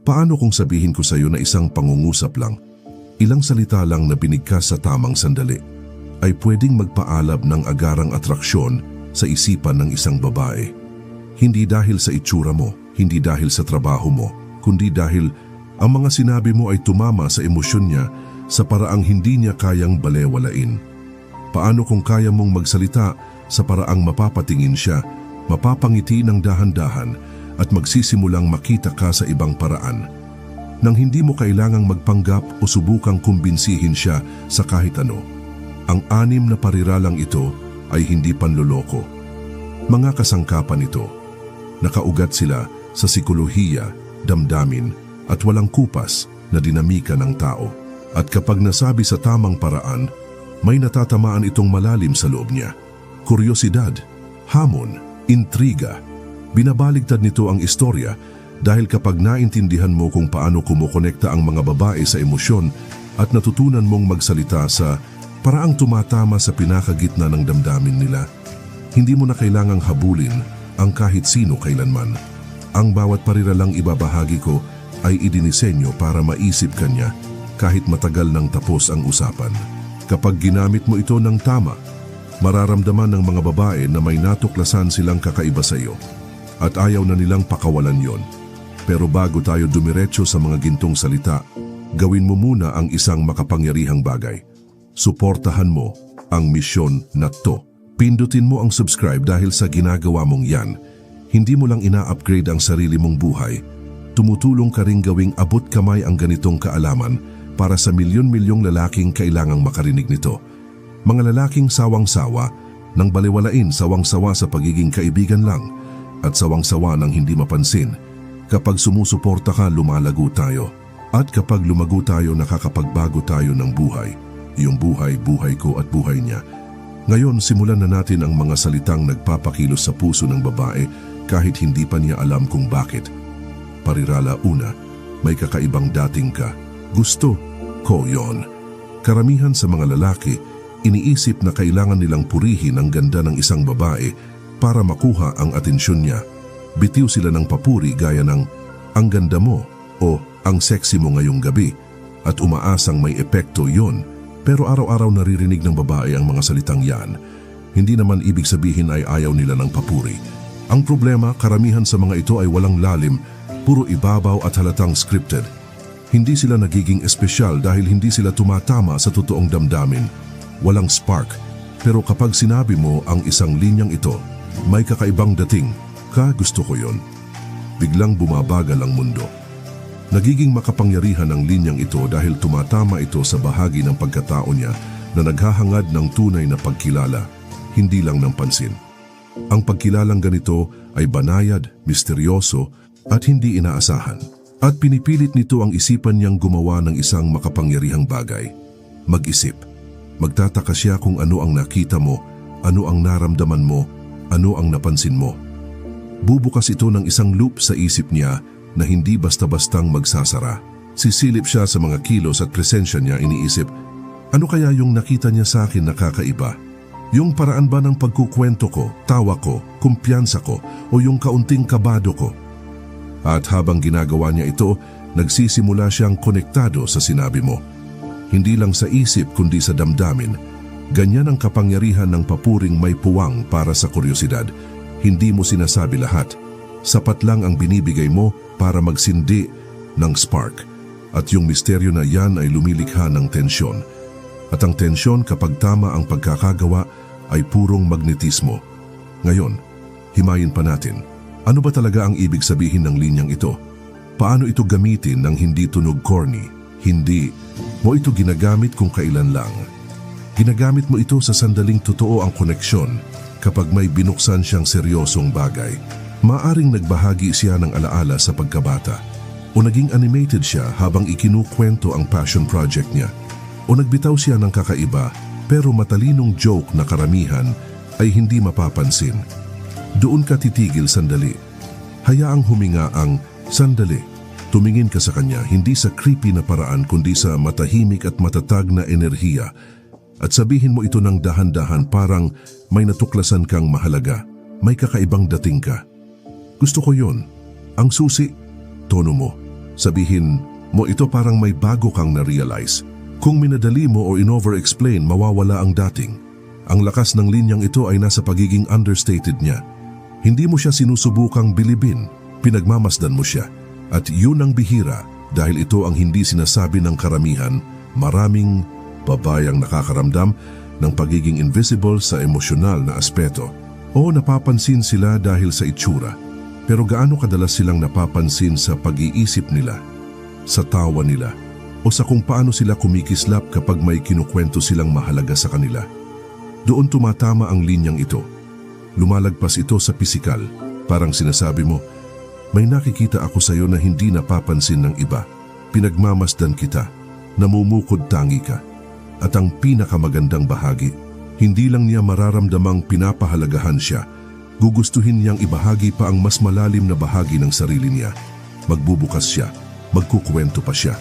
Paano kung sabihin ko sa iyo na isang pangungusap lang, ilang salita lang na binigkas sa tamang sandali, ay pwedeng magpaalab ng agarang atraksyon sa isipan ng isang babae? Hindi dahil sa itsura mo, hindi dahil sa trabaho mo, kundi dahil ang mga sinabi mo ay tumama sa emosyon niya sa paraang hindi niya kayang balewalain. Paano kung kaya mong magsalita sa paraang mapapatingin siya, mapapangiti ng dahan-dahan at magsisimulang makita ka sa ibang paraan, nang hindi mo kailangang magpanggap o subukang kumbinsihin siya sa kahit ano? Ang 6 na pariralang ito ay hindi panloloko. Mga kasangkapan ito. Nakaugat sila sa sikolohiya, damdamin at walang kupas na dinamika ng tao. At kapag nasabi sa tamang paraan, may natatamaan itong malalim sa loob niya. Kuryosidad, hamon, intriga. Binabaligtad nito ang istorya dahil kapag naintindihan mo kung paano kumukonekta ang mga babae sa emosyon at natutunan mong magsalita sa paraang tumatama sa pinakagitna ng damdamin nila, hindi mo na kailangang habulin ang kahit sino kailanman. Ang bawat pariralang ibabahagi ko ay idinisenyo para maisip ka niya kahit matagal nang tapos ang usapan. Kapag ginamit mo ito ng tama, mararamdaman ng mga babae na may natuklasan silang kakaiba sa iyo at ayaw na nilang pakawalan yon. Pero bago tayo dumiretso sa mga gintong salita, gawin mo muna ang isang makapangyarihang bagay. Suportahan mo ang misyon na to. Pindutin mo ang subscribe dahil sa ginagawa mong yan, hindi mo lang ina-upgrade ang sarili mong buhay, tumutulong ka ring gawing abot kamay ang ganitong kaalaman para sa milyon-milyong lalaking kailangang makarinig nito. Mga lalaking sawang-sawa, nang baliwalain, sawang-sawa sa pagiging kaibigan lang, at sawang-sawa ng hindi mapansin. Kapag sumusuporta ka, lumalago tayo. At kapag lumago tayo, nakakapagbago tayo ng buhay. Yung buhay, buhay ko at buhay niya. Ngayon, simulan na natin ang mga salitang nagpapakilos sa puso ng babae kahit hindi pa niya alam kung bakit. Parirala una, may kakaibang dating ka. Gusto ko yon. Karamihan sa mga lalaki, iniisip na kailangan nilang purihin ang ganda ng isang babae para makuha ang atensyon niya. Bitiw sila ng papuri gaya ng ang ganda mo o ang sexy mo ngayong gabi at umaasang may epekto yon. Pero araw-araw naririnig ng babae ang mga salitang yan. Hindi naman ibig sabihin ay ayaw nila ng papuri. Ang problema, karamihan sa mga ito ay walang lalim, puro ibabaw at halatang scripted. Hindi sila nagiging espesyal dahil hindi sila tumatama sa totoong damdamin. Walang spark. Pero kapag sinabi mo ang isang linyang ito, may kakaibang dating, gusto ko yon. Biglang bumabagal ang mundo. Nagiging makapangyarihan ang linyang ito dahil tumatama ito sa bahagi ng pagkatao niya na naghahangad ng tunay na pagkilala, hindi lang ng pansin. Ang pagkilalang ganito ay banayad, misteryoso at hindi inaasahan. At pinipilit nito ang isipan niyang gumawa ng isang makapangyarihang bagay. Mag-isip. Magtataka siya kung ano ang nakita mo, ano ang naramdaman mo, ano ang napansin mo. Bubukas ito ng isang loop sa isip niya na hindi basta-bastang magsasara. Sisilip siya sa mga kilos at presensya niya, iniisip, ano kaya yung nakita niya sa akin na kakaiba? Yung paraan ba ng pagkukwento ko, tawa ko, kumpiyansa ko, o yung kaunting kabado ko? At habang ginagawa niya ito, nagsisimula siyang konektado sa sinabi mo. Hindi lang sa isip kundi sa damdamin. Ganyan ang kapangyarihan ng papuring may puwang para sa kuryosidad. Hindi mo sinasabi lahat. Sapat lang ang binibigay mo para magsindi ng spark. At yung misteryo na yan ay lumilikha ng tensyon. At ang tensyon kapag tama ang pagkakagawa ay purong magnetismo. Ngayon, himayin pa natin. Ano ba talaga ang ibig sabihin ng linyang ito? Paano ito gamitin ng hindi tunog corny? Hindi mo ito ginagamit kung kailan lang. Ginagamit mo ito sa sandaling totoo ang koneksyon kapag may binuksan siyang seryosong bagay. Maaring nagbahagi siya ng alaala sa pagkabata o naging animated siya habang ikinukwento ang passion project niya o nagbitaw siya ng kakaiba pero matalinong joke na karamihan ay hindi mapapansin. Doon ka titigil sandali. Hayaang huminga ang sandali. Tumingin ka sa kanya hindi sa creepy na paraan kundi sa matahimik at matatag na enerhiya. At sabihin mo ito ng dahan-dahan parang may natuklasan kang mahalaga. May kakaibang dating ka. Gusto ko yon. Ang susi, tono mo. Sabihin mo ito parang may bago kang na-realize. Kung minadali mo o in-over-explain, mawawala ang dating. Ang lakas ng linyang ito ay nasa pagiging understated niya. Hindi mo siya sinusubukang bilibin, pinagmamasdan mo siya. At yun ang bihira dahil ito ang hindi sinasabi ng karamihan. Maraming babayang nakakaramdam ng pagiging invisible sa emosyonal na aspeto. O napapansin sila dahil sa itsura. Pero gaano kadalas silang napapansin sa pag-iisip nila, sa tawa nila, o sa kung paano sila kumikislap kapag may kinukwento silang mahalaga sa kanila. Doon tumatama ang linyang ito. Lumalagpas ito sa pisikal, parang sinasabi mo, may nakikita ako sa iyo na hindi napapansin ng iba. Pinagmamasdan kita, namumukod tangi ka. At ang pinakamagandang bahagi, hindi lang niya mararamdamang pinapahalagahan siya, gugustuhin niyang ibahagi pa ang mas malalim na bahagi ng sarili niya. Magbubukas siya, magkukwento pa siya,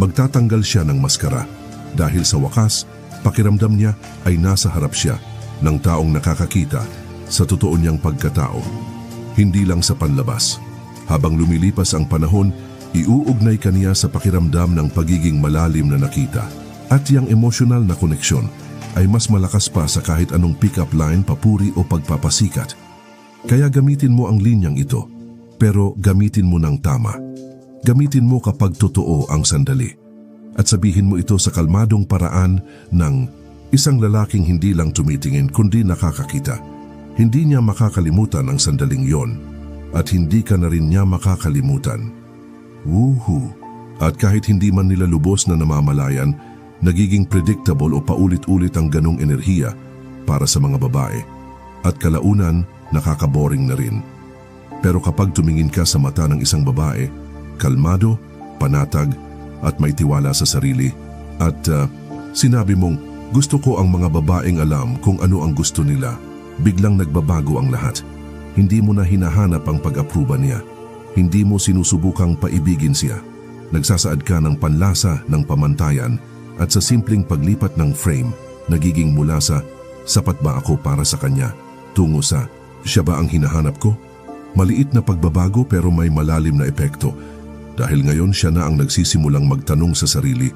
magtatanggal siya ng maskara. Dahil sa wakas, pakiramdam niya ay nasa harap siya ng taong nakakakita sa totoo niyang pagkatao. Hindi lang sa panlabas. Habang lumilipas ang panahon, iuugnay ka niya sa pakiramdam ng pagiging malalim na nakita. At yang emosyonal na koneksyon ay mas malakas pa sa kahit anong pick-up line, papuri o pagpapasikat. Kaya gamitin mo ang linyang ito, pero gamitin mo ng tama. Gamitin mo kapag totoo ang sandali. At sabihin mo ito sa kalmadong paraan ng isang lalaking hindi lang tumitingin kundi nakakakita. Hindi niya makakalimutan ang sandaling yon at hindi ka na rin niya makakalimutan. Woohoo! At kahit hindi man nila lubos na namamalayan, nagiging predictable o paulit-ulit ang ganong enerhiya para sa mga babae. At kalaunan, nakakaboring na rin. Pero kapag tumingin ka sa mata ng isang babae, kalmado, panatag, at may tiwala sa sarili, at sinabi mong, gusto ko ang mga babaeng alam kung ano ang gusto nila, biglang nagbabago ang lahat. Hindi mo na hinahanap ang pag-aproba niya. Hindi mo sinusubukang paibigin siya. Nagsasaad ka ng panlasa ng pamantayan at sa simpleng paglipat ng frame, nagiging mula sa sapat ba ako para sa kanya, tungo sa siya ba ang hinahanap ko? Maliit na pagbabago pero may malalim na epekto. Dahil ngayon siya na ang nagsisimulang magtanong sa sarili,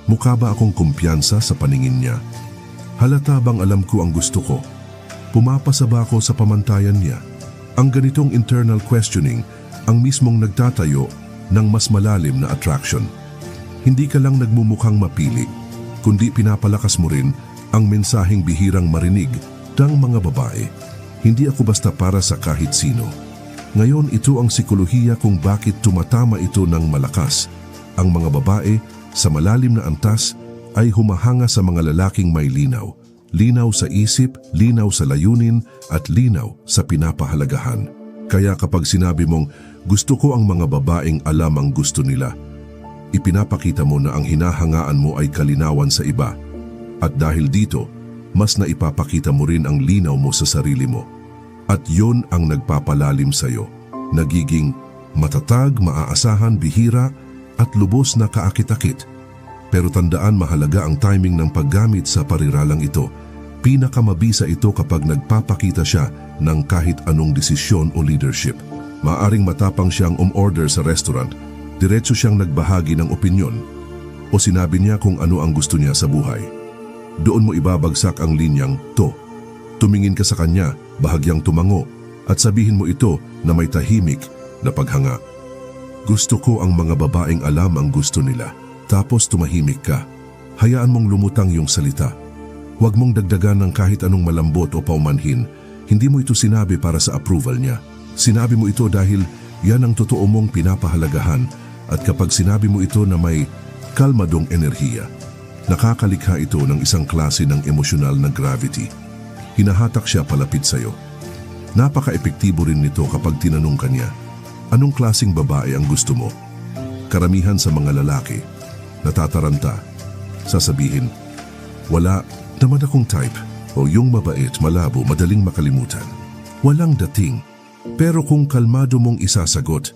mukha ba akong kumpiyansa sa paningin niya? Halata bang alam ko ang gusto ko? Pumapasa ba ako sa pamantayan niya? Ang ganitong internal questioning ang mismong nagtatayo ng mas malalim na attraction. Hindi ka lang nagmumukhang mapili, kundi pinapalakas mo rin ang mensaheng bihirang marinig ng mga babae. Hindi ako basta para sa kahit sino. Ngayon ito ang sikolohiya kung bakit tumatama ito ng malakas. Ang mga babae sa malalim na antas ay humahanga sa mga lalaking may linaw. Linaw sa isip, linaw sa layunin, at linaw sa pinapahalagahan. Kaya kapag sinabi mong gusto ko ang mga babaeng alam ang gusto nila, ipinapakita mo na ang hinahangaan mo ay kalinawan sa iba. At dahil dito, mas naipapakita mo rin ang linaw mo sa sarili mo. At yon ang nagpapalalim sa iyo, nagiging matatag, maaasahan, bihira at lubos na kaakit-akit. Pero tandaan, mahalaga ang timing ng paggamit sa pariralang ito. Pinakamabisa ito kapag nagpapakita siya ng kahit anong desisyon o leadership. Maaring matapang siyang umorder sa restaurant, diretso siyang nagbahagi ng opinyon, o sinabi niya kung ano ang gusto niya sa buhay. Doon mo ibabagsak ang linyang to. Tumingin ka sa kanya, bahagyang tumango, at sabihin mo ito na may tahimik na paghanga. Gusto ko ang mga babaeng alam ang gusto nila. Tapos tumahimik ka. Hayaan mong lumutang yung salita. Huwag mong dagdagan ng kahit anong malambot o paumanhin. Hindi mo ito sinabi para sa approval niya. Sinabi mo ito dahil yan ang totoo mong pinapahalagahan, at kapag sinabi mo ito na may kalmadong enerhiya, nakakalikha ito ng isang klase ng emosyonal na gravity. Hinahatak siya palapit sa iyo. Napaka-epektibo rin nito kapag tinanong ka niya, anong klaseng babae ang gusto mo? Karamihan sa mga lalaki, natataranta, sasabihin, wala naman akong type, o yung mabait, malabo, madaling makalimutan. Walang dating. Pero kung kalmado mong isasagot,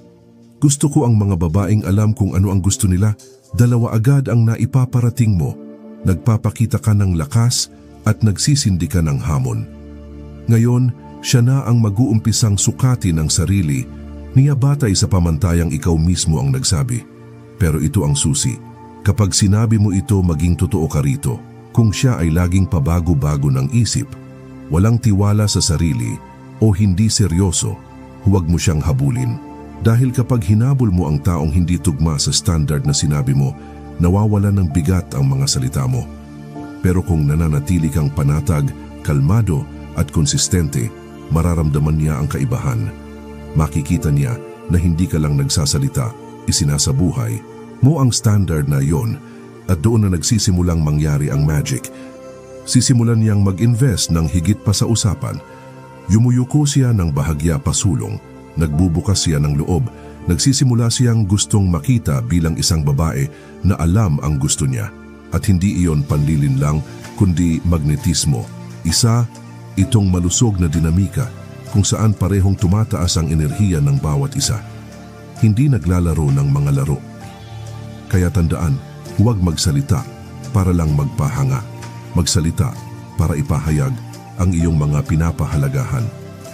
gusto ko ang mga babaeng alam kung ano ang gusto nila, dalawa agad ang naipaparating mo. Nagpapakita ka ng lakas at nagsisindi ka ng hamon. Ngayon, siya na ang mag-uumpisang sukatin ng sarili Niyabatay sa pamantayang ikaw mismo ang nagsabi. Pero ito ang susi. Kapag sinabi mo ito, maging totoo ka rito. Kung siya ay laging pabago-bago ng isip, walang tiwala sa sarili o hindi seryoso, huwag mo siyang habulin. Dahil kapag hinabol mo ang taong hindi tugma sa standard na sinabi mo, nawawala ng bigat ang mga salita mo. Pero kung nananatili kang panatag, kalmado at konsistente, mararamdaman niya ang kaibahan. Makikita niya na hindi ka lang nagsasalita, isinasabuhay mo ang standard na iyon at doon na nagsisimulang mangyari ang magic. Sisimulan niyang mag-invest ng higit pa sa usapan. Yumuyuko siya ng bahagya pasulong, nagbubukas siya ng loob, nagsisimula siyang gustong makita bilang isang babae na alam ang gusto niya. At hindi iyon panlilin lang, kundi magnetismo. Isa, itong malusog na dinamika kung saan parehong tumataas ang enerhiya ng bawat isa. Hindi naglalaro ng mga laro. Kaya tandaan, huwag magsalita para lang magpahanga. Magsalita para ipahayag ang iyong mga pinapahalagahan.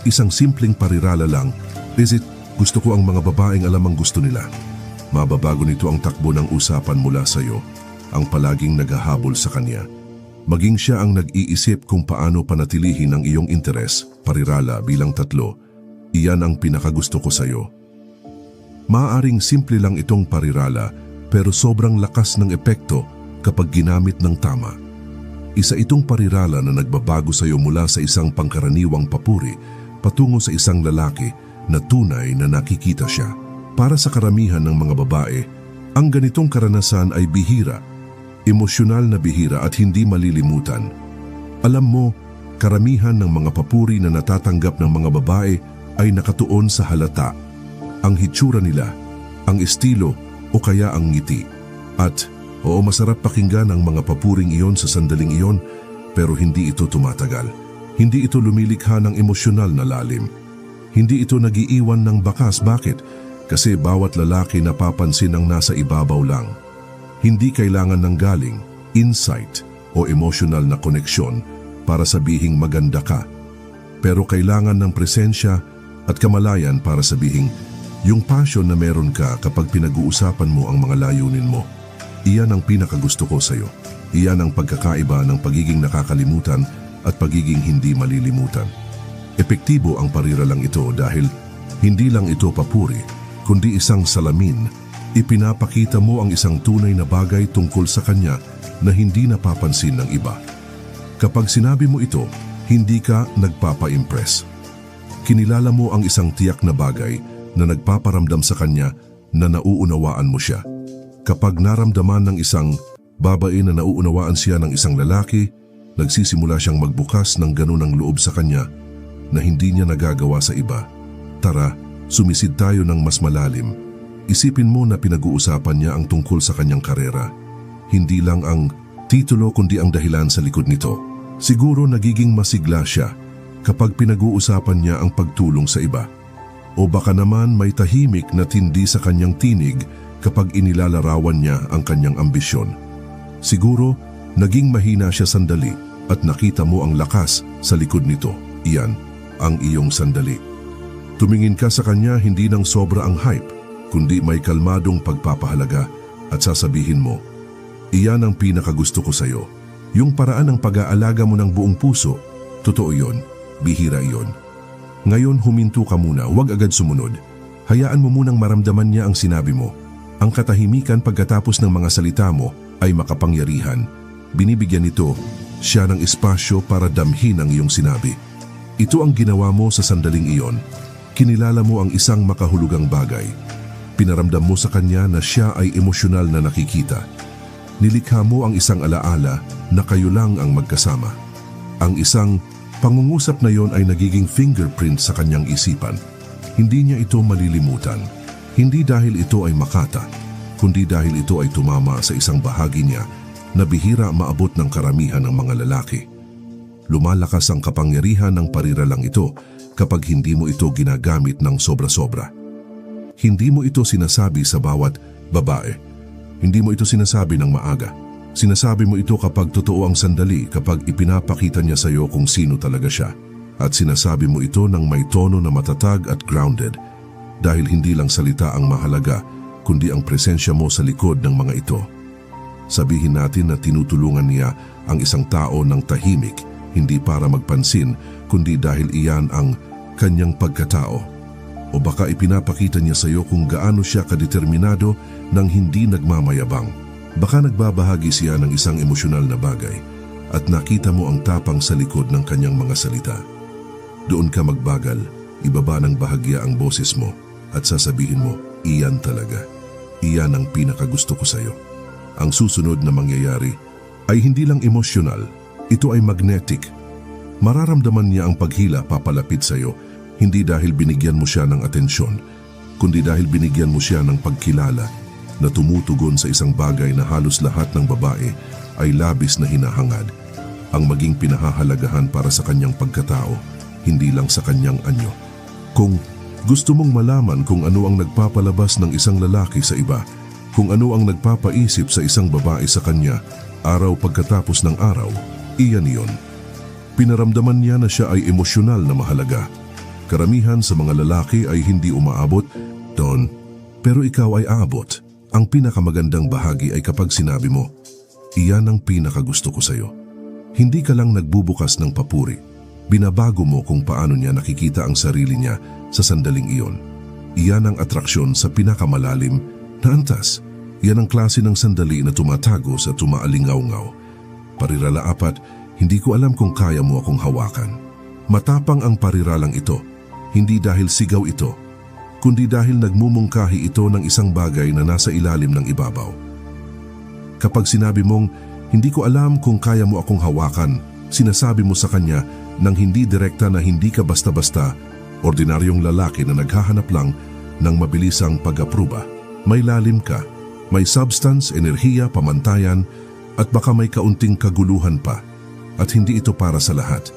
Isang simpleng parirala lang, visit, gusto ko ang mga babaeng alam ang gusto nila. Mababago nito ang takbo ng usapan mula sa iyo, ang palaging naghahabol sa kanya. Maging siya ang nag-iisip kung paano panatilihin ang iyong interes, parirala bilang 3. Iyan ang pinakagusto ko sa iyo. Maaaring simple lang itong parirala, pero sobrang lakas ng epekto kapag ginamit ng tama. Isa itong parirala na nagbabago sa iyo mula sa isang pangkaraniwang papuri patungo sa isang lalaki na tunay na nakikita siya. Para sa karamihan ng mga babae, ang ganitong karanasan ay bihira, emosyonal na bihira at hindi malilimutan. Alam mo, karamihan ng mga papuri na natatanggap ng mga babae ay nakatuon sa halata, ang hitsura nila, ang estilo o kaya ang ngiti. At oo, masarap pakinggan ang mga papuring iyon sa sandaling iyon, pero hindi ito tumatagal. Hindi ito lumilikha ng emosyonal na lalim. Hindi ito nagiiwan ng bakas. Bakit? Kasi bawat lalaki napapansin ang nasa ibabaw lang. Hindi kailangan ng galing, insight o emotional na koneksyon para sabihing maganda ka. Pero kailangan ng presensya at kamalayan para sabihing yung passion na meron ka kapag pinag-uusapan mo ang mga layunin mo. Iyan ang pinakagusto ko sa iyo. Iyan ang pagkakaiba ng pagiging nakakalimutan at pagiging hindi malilimutan. Epektibo ang pariralang ito dahil hindi lang ito papuri, kundi isang salamin. Ipinapakita mo ang isang tunay na bagay tungkol sa kanya na hindi napapansin ng iba. Kapag sinabi mo ito, hindi ka nagpapa-impress. Kinilala mo ang isang tiyak na bagay na nagpaparamdam sa kanya na nauunawaan mo siya. Kapag naramdaman ng isang babae na nauunawaan siya ng isang lalaki, nagsisimula siyang magbukas ng ganunang loob sa kanya na hindi niya nagagawa sa iba. Tara, sumisid tayo ng mas malalim. Isipin mo na pinag-uusapan niya ang tungkol sa kanyang karera. Hindi lang ang titulo kundi ang dahilan sa likod nito. Siguro nagiging masigla siya kapag pinag-uusapan niya ang pagtulong sa iba. O baka naman may tahimik na tindi sa kanyang tinig kapag inilalarawan niya ang kanyang ambisyon. Siguro naging mahina siya sandali at nakita mo ang lakas sa likod nito. Iyan ang iyong sandali. Tumingin ka sa kanya hindi ng sobra ang hype, kundi may kalmadong pagpapahalaga at sasabihin mo, iyan ang pinakagusto ko sa iyo. Yung paraan ng pag-aalaga mo ng buong puso, totoo yon, bihira yon. Ngayon huminto ka muna, huwag agad sumunod. Hayaan mo munang maramdaman niya ang sinabi mo. Ang katahimikan pagkatapos ng mga salita mo ay makapangyarihan. Binibigyan nito siya ng espasyo para damhin ang iyong sinabi. Ito ang ginawa mo sa sandaling iyon. Kinilala mo ang isang makahulugang bagay. Pinaramdam mo sa kanya na siya ay emosyonal na nakikita. Nilikha mo ang isang alaala na kayo lang ang magkasama. Ang isang pangungusap na yon ay nagiging fingerprint sa kanyang isipan. Hindi niya ito malilimutan. Hindi dahil ito ay makata, kundi dahil ito ay tumama sa isang bahagi niya na bihira maabot ng karamihan ng mga lalaki. Lumalakas ang kapangyarihan ng pariralang ito kapag hindi mo ito ginagamit ng sobra-sobra. Hindi mo ito sinasabi sa bawat babae. Hindi mo ito sinasabi ng maaga. Sinasabi mo ito kapag totoo ang sandali, kapag ipinapakita niya sa iyo kung sino talaga siya. At sinasabi mo ito ng may tono na matatag at grounded. dahil hindi lang salita ang mahalaga, kundi ang presensya mo sa likod ng mga ito. Sabihin natin na tinutulungan niya ang isang tao ng tahimik, hindi para magpansin, kundi dahil iyan ang kanyang pagkatao. O baka ipinapakita niya sa iyo kung gaano siya kadeterminado nang hindi nagmamayabang. Baka nagbabahagi siya ng isang emosyonal na bagay at nakita mo ang tapang sa likod ng kanyang mga salita. Doon ka magbagal, ibaba ng bahagya ang boses mo at sasabihin mo, iyan talaga. Iyan ang pinakagusto ko sa iyo. Ang susunod na mangyayari ay hindi lang emosyonal, ito ay magnetic. Mararamdaman niya ang paghila papalapit sa iyo, hindi dahil binigyan mo siya ng atensyon, kundi dahil binigyan mo siya ng pagkilala na tumutugon sa isang bagay na halos lahat ng babae ay labis na hinahangad, ang maging pinahahalagahan para sa kanyang pagkatao, hindi lang sa kanyang anyo. Kung gusto mong malaman kung ano ang nagpapalabas ng isang lalaki sa iba, kung ano ang nagpapaisip sa isang babae sa kanya, araw pagkatapos ng araw, iyan iyon. Pinaramdaman niya na siya ay emosyonal na mahalaga. Karamihan sa mga lalaki ay hindi umaabot doon, pero ikaw ay aabot. Ang pinakamagandang bahagi ay kapag sinabi mo, iyan ang pinakagusto ko sa iyo. Hindi ka lang nagbubukas ng papuri. Binabago mo kung paano niya nakikita ang sarili niya sa sandaling iyon. Iyan ang atraksyon sa pinakamalalim na antas. Iyan ang klase ng sandali na tumatagos at tumaalingaw-ngaw. Parirala 4, hindi ko alam kung kaya mo akong hawakan. Matapang ang pariralang ito, hindi dahil sigaw ito, kundi dahil nagmumungkahi ito ng isang bagay na nasa ilalim ng ibabaw. Kapag sinabi mong, hindi ko alam kung kaya mo akong hawakan, sinasabi mo sa kanya nang hindi direkta na hindi ka basta-basta, ordinaryong lalaki na naghahanap lang ng mabilisang pag-apruba. May lalim ka, may substance, enerhiya, pamantayan, at baka may kaunting kaguluhan pa. At hindi ito para sa lahat.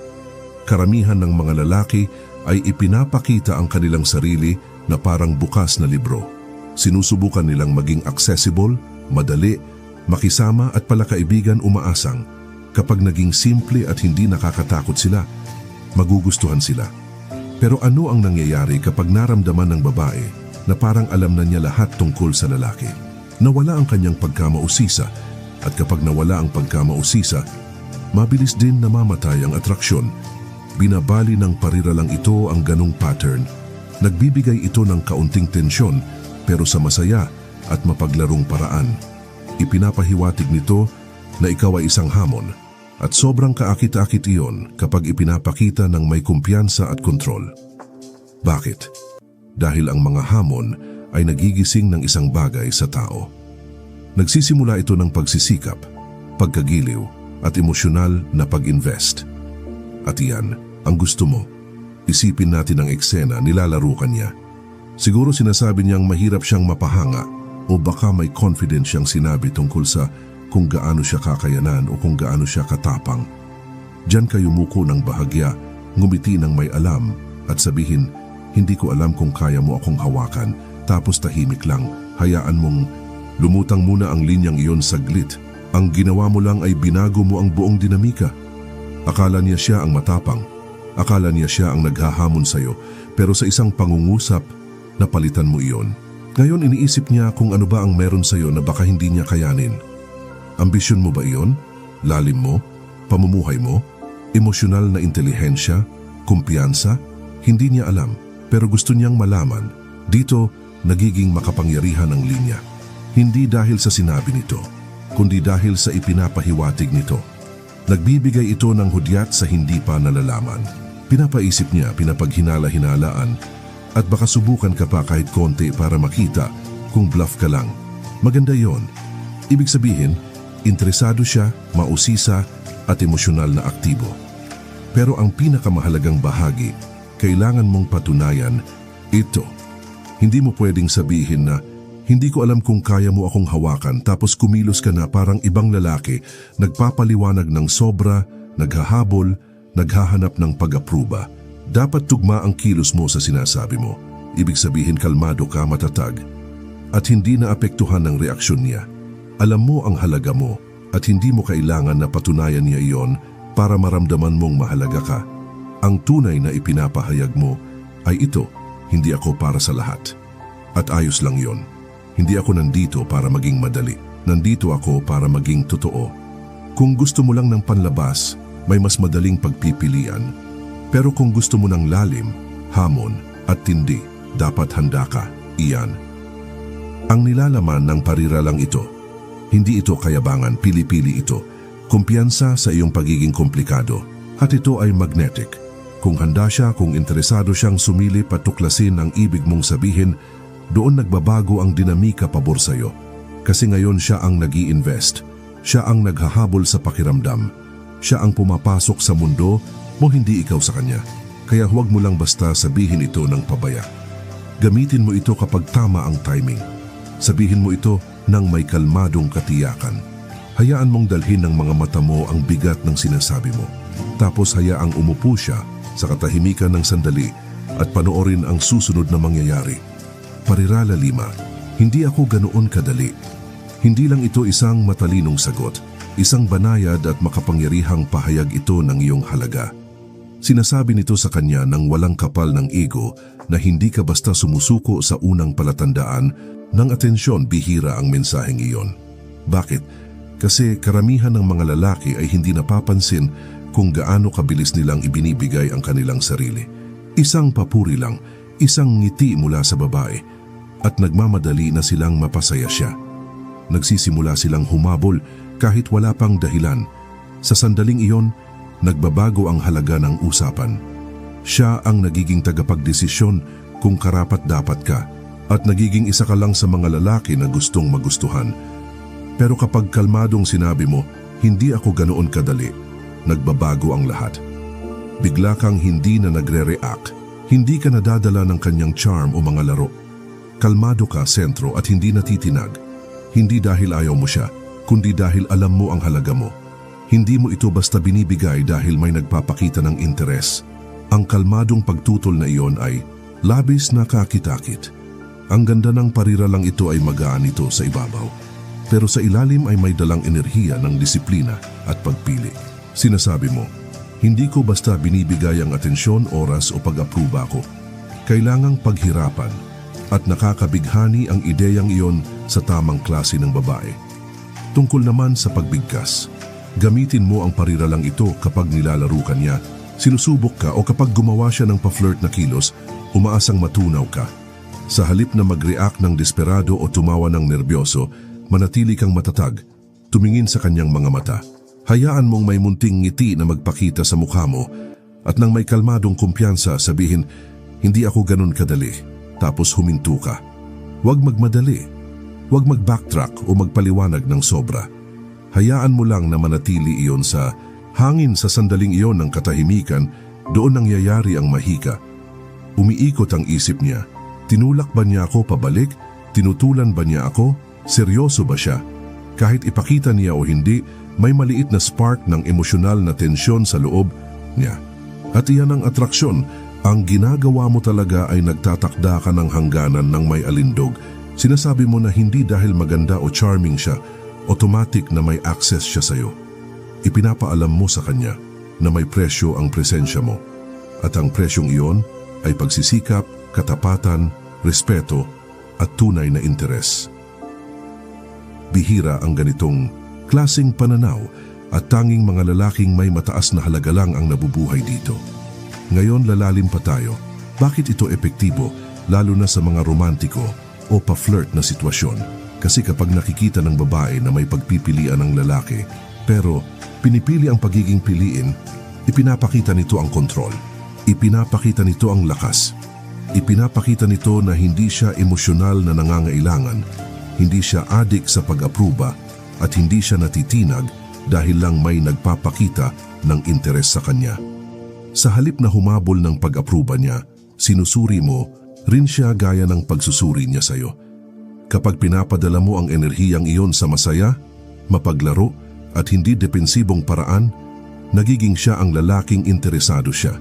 Karamihan ng mga lalaki ay ipinapakita ang kanilang sarili na parang bukas na libro. Sinusubukan nilang maging accessible, madali, makisama at palakaibigan umaasang. Kapag naging simple at hindi nakakatakot sila, magugustuhan sila. Pero ano ang nangyayari kapag naramdaman ng babae na parang alam na niya lahat tungkol sa lalaki? Nawala ang kanyang pagkamausisa, at kapag nawala ang pagkamausisa, mabilis din namamatay ang atraksyon. Binabali ng pariralang ito ang ganong pattern. Nagbibigay ito ng kaunting tensyon pero sa masaya at mapaglarong paraan. Ipinapahiwatig nito na ikaw ay isang hamon at sobrang kaakit-akit iyon kapag ipinapakita ng may kumpiyansa at kontrol. Bakit? Dahil ang mga hamon ay nagigising ng isang bagay sa tao. Nagsisimula ito ng pagsisikap, pagkagiliw at emosyonal na pag-invest. At iyan ang gusto mo. Isipin natin ang eksena, nilalaro ka niya. Siguro sinasabi niyang mahirap siyang mapahanga o baka may confidence siyang sinabi tungkol sa kung gaano siya kakayanan o kung gaano siya katapang. Diyan ka yumuko ng bahagya, ngumiti ng may alam at sabihin, hindi ko alam kung kaya mo akong hawakan, tapos tahimik lang, hayaan mong lumutang muna ang linyang iyon saglit. Ang ginawa mo lang ay binago mo ang buong dinamika. Akala niya siya ang matapang, akala niya siya ang naghahamon sa'yo, pero sa isang pangungusap, napalitan mo iyon. Ngayon iniisip niya kung ano ba ang meron sa'yo na baka hindi niya kayanin. Ambisyon mo ba iyon? Lalim mo? Pamumuhay mo? Emosyonal na intelihensya? Kumpiyansa? Hindi niya alam, pero gusto niyang malaman. Dito, nagiging makapangyarihan ang linya. Hindi dahil sa sinabi nito, kundi dahil sa ipinapahiwatig nito. Nagbibigay ito ng hudyat sa hindi pa nalalaman. Pinapaisip niya, pinapaghinala-hinalaan, at baka subukan ka pa kahit konti para makita kung bluff ka lang. Maganda yon. Ibig sabihin, interesado siya, mausisa at emosyonal na aktibo. Pero ang pinakamahalagang bahagi, kailangan mong patunayan ito. Hindi mo pwedeng sabihin na, hindi ko alam kung kaya mo akong hawakan tapos kumilos ka na parang ibang lalaki, nagpapaliwanag ng sobra, naghahabol, naghahanap ng pag-apruba. Dapat tugma ang kilos mo sa sinasabi mo. Ibig sabihin kalmado ka, matatag, at hindi naapektuhan ng reaksyon niya. Alam mo ang halaga mo at hindi mo kailangan na patunayan niya iyon para maramdaman mong mahalaga ka. Ang tunay na ipinapahayag mo ay ito, hindi ako para sa lahat. At ayos lang yon. Hindi ako nandito para maging madali. Nandito ako para maging totoo. Kung gusto mo lang ng panlabas, may mas madaling pagpipilian. Pero kung gusto mo ng lalim, hamon at tindi, dapat handa ka. Iyan. Ang nilalaman ng pariralang ito, hindi ito kayabangan, pili-pili ito. Kumpiyansa sa iyong pagiging komplikado. At ito ay magnetic. Kung handa siya, kung interesado siyang sumilip at tuklasin ang ibig mong sabihin, doon nagbabago ang dinamika pabor sa'yo. Kasi ngayon siya ang nag-i-invest. Siya ang naghahabol sa pakiramdam. Siya ang pumapasok sa mundo mo, hindi ikaw sa kanya. Kaya huwag mo lang basta sabihin ito ng pabaya. Gamitin mo ito kapag tama ang timing. Sabihin mo ito ng may kalmadong katiyakan. Hayaan mong dalhin ng mga mata mo ang bigat ng sinasabi mo. Tapos hayaang umupo siya sa katahimikan ng sandali at panoorin ang susunod na mangyayari. Parirala 5, hindi ako ganoon kadali. Hindi lang ito isang matalinong sagot, isang banayad at makapangyarihang pahayag ito ng iyong halaga. Sinasabi nito sa kanya ng walang kapal ng ego na hindi ka basta sumusuko sa unang palatandaan ng atensyon. Bihira ang mensaheng iyon. Bakit? Kasi karamihan ng mga lalaki ay hindi napapansin kung gaano kabilis nilang ibinibigay ang kanilang sarili. Isang papuri lang, isang ngiti mula sa babae, at nagmamadali na silang mapasaya siya. Nagsisimula silang humabol kahit wala pang dahilan. Sa sandaling iyon, nagbabago ang halaga ng usapan. Siya ang nagiging tagapagdesisyon kung karapat-dapat ka, at nagiging isa ka lang sa mga lalaki na gustong magustuhan. Pero kapag kalmadong sinabi mo, hindi ako ganoon kadali, nagbabago ang lahat. Bigla kang hindi na nagre-react, hindi ka nadadala ng kanyang charm o mga laro. Kalmado ka, sentro, at hindi natitinag. Hindi dahil ayaw mo siya, kundi dahil alam mo ang halaga mo. Hindi mo ito basta binibigay dahil may nagpapakita ng interes. Ang kalmadong pagtutol na iyon ay labis na kakitakit. Ang ganda ng pariralang ito ay magaan ito sa ibabaw. Pero sa ilalim ay may dalang enerhiya ng disiplina at pagpili. Sinasabi mo, hindi ko basta binibigay ang atensyon, oras o pag-apruba ko. Kailangang paghirapan at nakakabighani ang ideyang iyon sa tamang klase ng babae. Tungkol naman sa pagbigkas, gamitin mo ang pariralang ito kapag nilalaro ka niya, sinusubok ka o kapag gumawa siya ng pa-flirt na kilos, umaasang matunaw ka. Sa halip na mag-react ng desperado o tumawa ng nerbyoso, manatili kang matatag, tumingin sa kanyang mga mata. Hayaan mong may munting ngiti na magpakita sa mukha mo at nang may kalmadong kumpiyansa sabihin, hindi ako ganun kadali, tapos huminto ka. Huwag magmadali, huwag mag-backtrack o magpaliwanag ng sobra. Hayaan mo lang na manatili iyon sa hangin. Sa sandaling iyon ng katahimikan, doon nangyayari ang mahika. Umiikot ang isip niya. Tinulak ba niya ako pabalik? Tinutulan ba niya ako? Seryoso ba siya? Kahit ipakita niya o hindi, may maliit na spark ng emosyonal na tensyon sa loob niya. At iyan ang atraksyon. Ang ginagawa mo talaga ay nagtatakda ka ng hangganan ng may alindog. Sinasabi mo na hindi dahil maganda o charming siya, automatic na may access siya sa'yo. Ipinapaalam mo sa kanya na may presyo ang presensya mo. At ang presyong iyon ay pagsisikap, katapatan, respeto at tunay na interes. Bihira ang ganitong klaseng pananaw at tanging mga lalaking may mataas na halaga lang ang nabubuhay dito. Ngayon lalalim pa tayo. Bakit ito epektibo lalo na sa mga romantiko o pa-flirt na sitwasyon? Kasi kapag nakikita ng babae na may pagpipilian ng lalaki pero pinipili ang pagiging piliin, ipinapakita nito ang kontrol. Ipinapakita nito ang lakas. Ipinapakita nito na hindi siya emosyonal na nangangailangan, hindi siya adik sa pag-apruba at hindi siya natitinag dahil lang may nagpapakita ng interes sa kanya. Sa halip na humabol ng pag-apruba niya, sinusuri mo rin siya gaya ng pagsusuri niya sa'yo. Kapag pinapadala mo ang enerhiyang iyon sa masaya, mapaglaro at hindi depensibong paraan, nagiging siya ang lalaking interesado siya.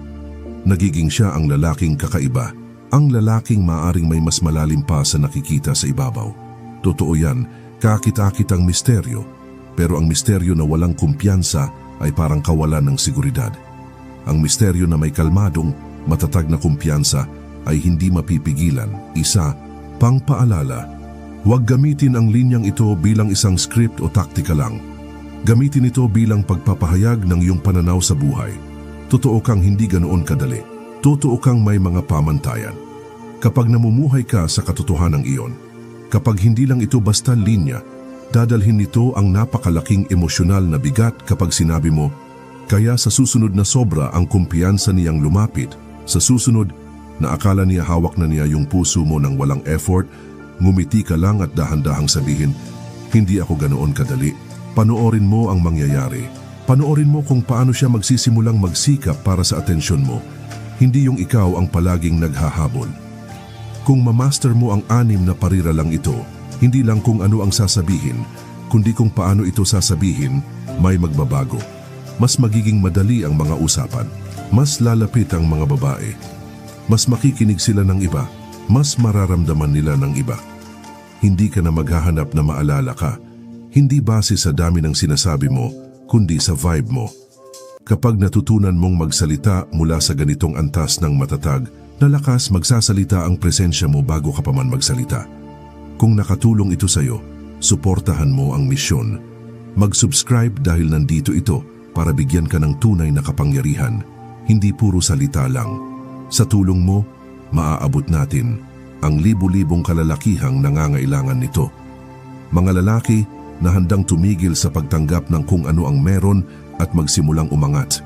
Nagiging siya ang lalaking kakaiba. Ang lalaking maaring may mas malalim pa sa nakikita sa ibabaw. Totoo yan, kakita-kitang misteryo. Pero ang misteryo na walang kumpiyansa ay parang kawalan ng seguridad. Ang misteryo na may kalmadong, matatag na kumpiyansa ay hindi mapipigilan. Isa, pangpaalala. Huwag gamitin ang linyang ito bilang isang script o taktika lang. Gamitin ito bilang pagpapahayag ng iyong pananaw sa buhay. Totoo kang hindi ganoon kadali. Totoo kang may mga pamantayan. Kapag namumuhay ka sa katotohanan iyon, kapag hindi lang ito basta linya, dadalhin nito ang napakalaking emosyonal na bigat kapag sinabi mo, kaya sa susunod na sobra ang kumpiyansa niyang lumapit. Sa susunod, na akala niya hawak na niya yung puso mo ng walang effort, ngumiti ka lang at dahan-dahang sabihin, hindi ako ganoon kadali. Panoorin mo ang mangyayari. Panoorin mo kung paano siya magsisimulang magsikap para sa atensyon mo. Hindi yung ikaw ang palaging naghahabol. Kung mamaster mo ang 6 na parira lang ito, hindi lang kung ano ang sasabihin, kundi kung paano ito sasabihin, may magbabago. Mas magiging madali ang mga usapan. Mas lalapit ang mga babae. Mas makikinig sila ng iba. Mas mararamdaman nila ng iba. Hindi ka na maghahanap na maalala ka. Hindi base sa dami ng sinasabi mo, kundi sa vibe mo. Kapag natutunan mong magsalita mula sa ganitong antas ng matatag, na lakas magsasalita ang presensya mo bago ka pa man magsalita. Kung nakatulong ito sa'yo, suportahan mo ang misyon. Mag-subscribe dahil nandito ito para bigyan ka ng tunay na kapangyarihan, hindi puro salita lang. Sa tulong mo, maaabot natin ang libu-libong kalalakihang nangangailangan nito. Mga lalaki na handang tumigil sa pagtanggap ng kung ano ang meron at magsimulang umangat.